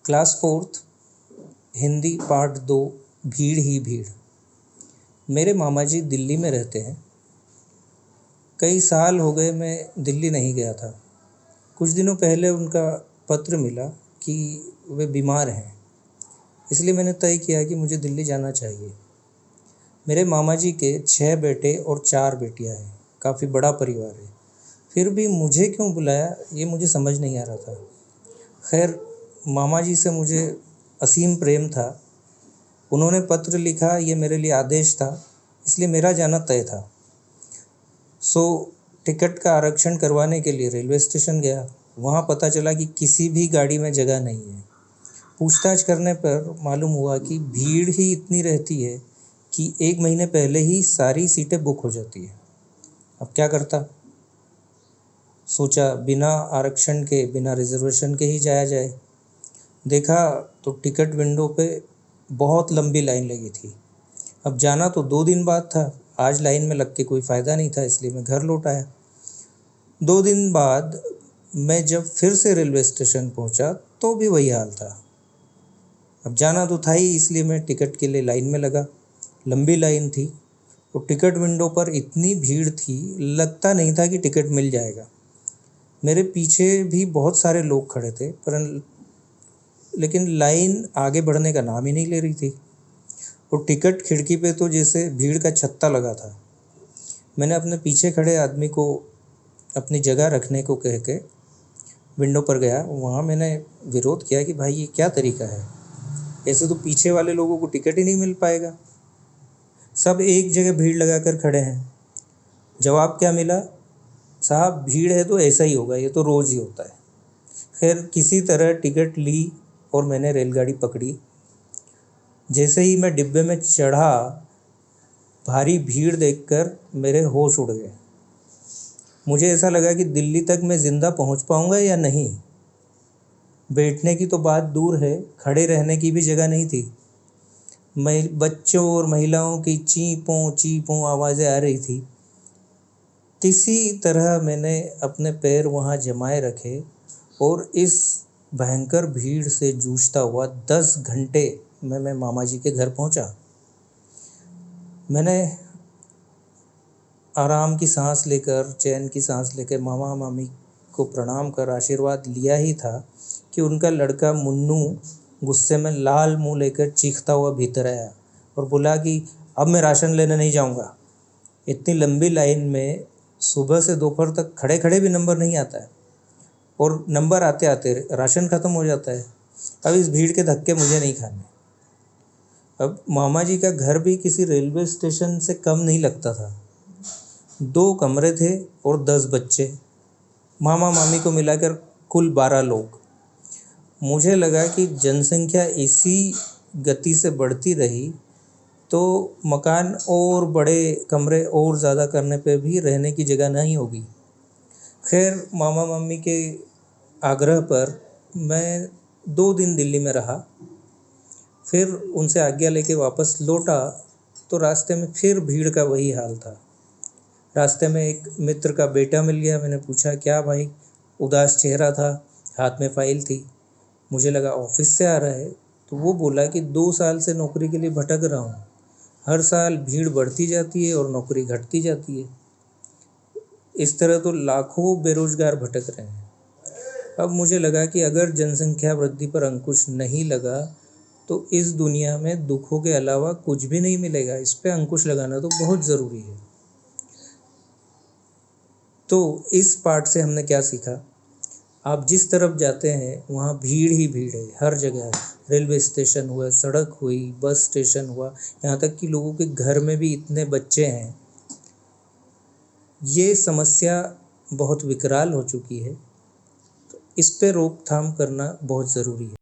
Class fourth Hindi part 2 भीड़ ही भीड़। मेरे मामा जी दिल्ली में रहते हैं। कई साल हो गए मैं दिल्ली नहीं गया था। कुछ दिनों पहले उनका पत्र मिला कि वे बीमार हैं, इसलिए मैंने तय किया कि मुझे दिल्ली जाना चाहिए। मेरे मामा जी के 6 बेटे और 4 बेटियां हैं, काफ़ी बड़ा परिवार है। फिर भी मुझे क्यों बुलाया ये मुझे समझ नहीं आ रहा था। खैर, मामा जी से मुझे असीम प्रेम था। उन्होंने पत्र लिखा, ये मेरे लिए आदेश था, इसलिए मेरा जाना तय था। टिकट का आरक्षण करवाने के लिए रेलवे स्टेशन गया। वहाँ पता चला कि किसी भी गाड़ी में जगह नहीं है। पूछताछ करने पर मालूम हुआ कि भीड़ ही इतनी रहती है कि 1 महीने पहले ही सारी सीटें बुक हो जाती है। अब क्या करता? सोचा बिना आरक्षण के, बिना रिजर्वेशन के ही जाया जाए। देखा तो टिकट विंडो पे बहुत लंबी लाइन लगी थी। अब जाना तो 2 दिन बाद था। आज लाइन में लग के कोई फ़ायदा नहीं था, इसलिए मैं घर लौट आया। 2 दिन बाद मैं जब फिर से रेलवे स्टेशन पहुंचा तो भी वही हाल था। अब जाना तो था ही, इसलिए मैं टिकट के लिए लाइन में लगा। लंबी लाइन थी और टिकट विंडो पर इतनी भीड़ थी, लगता नहीं था कि टिकट मिल जाएगा। मेरे पीछे भी बहुत सारे लोग खड़े थे, लेकिन लाइन आगे बढ़ने का नाम ही नहीं ले रही थी। और टिकट खिड़की पे तो जैसे भीड़ का छत्ता लगा था। मैंने अपने पीछे खड़े आदमी को अपनी जगह रखने को कह के विंडो पर गया। वहाँ मैंने विरोध किया कि भाई ये क्या तरीका है, ऐसे तो पीछे वाले लोगों को टिकट ही नहीं मिल पाएगा। सब एक जगह भीड़ लगा कर खड़े हैं। जवाब क्या मिला? साहब, भीड़ है तो ऐसा ही होगा, ये तो रोज़ ही होता है। खैर, किसी तरह टिकट ली और मैंने रेलगाड़ी पकड़ी। जैसे ही मैं डिब्बे में चढ़ा, भारी भीड़ देखकर मेरे होश उड़ गए। मुझे ऐसा लगा कि दिल्ली तक मैं ज़िंदा पहुंच पाऊंगा या नहीं। बैठने की तो बात दूर है, खड़े रहने की भी जगह नहीं थी। बच्चों और महिलाओं की चीं पों आवाज़ें आ रही थी। किसी तरह मैंने अपने पैर वहां जमाए रखे और इस भयंकर भीड़ से जूझता हुआ 10 घंटे में मैं मामा जी के घर पहुंचा। मैंने आराम की सांस लेकर, चैन की सांस लेकर मामा मामी को प्रणाम कर आशीर्वाद लिया ही था कि उनका लड़का मुन्नू गुस्से में लाल मुंह लेकर चीखता हुआ भीतर आया और बोला कि अब मैं राशन लेने नहीं जाऊंगा। इतनी लंबी लाइन में सुबह से दोपहर तक खड़े खड़े भी नंबर नहीं आता है, और नंबर आते आते राशन ख़त्म हो जाता है। अब इस भीड़ के धक्के मुझे नहीं खाने। अब मामा जी का घर भी किसी रेलवे स्टेशन से कम नहीं लगता था। 2 कमरे थे और 10 बच्चे, मामा मामी को मिलाकर कुल 12 लोग। मुझे लगा कि जनसंख्या इसी गति से बढ़ती रही तो मकान और बड़े, कमरे और ज़्यादा करने पे भी रहने की जगह नहीं होगी। खैर, मामा मामी के आग्रह पर मैं 2 दिन दिल्ली में रहा। फिर उनसे आज्ञा लेके वापस लौटा तो रास्ते में फिर भीड़ का वही हाल था। रास्ते में एक मित्र का बेटा मिल गया। मैंने पूछा, क्या भाई? उदास चेहरा था, हाथ में फाइल थी। मुझे लगा ऑफिस से आ रहा है, तो वो बोला कि 2 साल से नौकरी के लिए भटक रहा हूँ। हर साल भीड़ बढ़ती जाती है और नौकरी घटती जाती है। इस तरह तो लाखों बेरोजगार भटक रहे हैं। अब मुझे लगा कि अगर जनसंख्या वृद्धि पर अंकुश नहीं लगा तो इस दुनिया में दुखों के अलावा कुछ भी नहीं मिलेगा। इस पे अंकुश लगाना तो बहुत ज़रूरी है। तो इस पाठ से हमने क्या सीखा? आप जिस तरफ जाते हैं वहाँ भीड़ ही भीड़ है, हर जगह है। रेलवे स्टेशन हुआ, सड़क हुई, बस स्टेशन हुआ, यहाँ तक कि लोगों के घर में भी इतने बच्चे हैं। ये समस्या बहुत विकराल हो चुकी है, तो इस पे रोकथाम करना बहुत ज़रूरी है।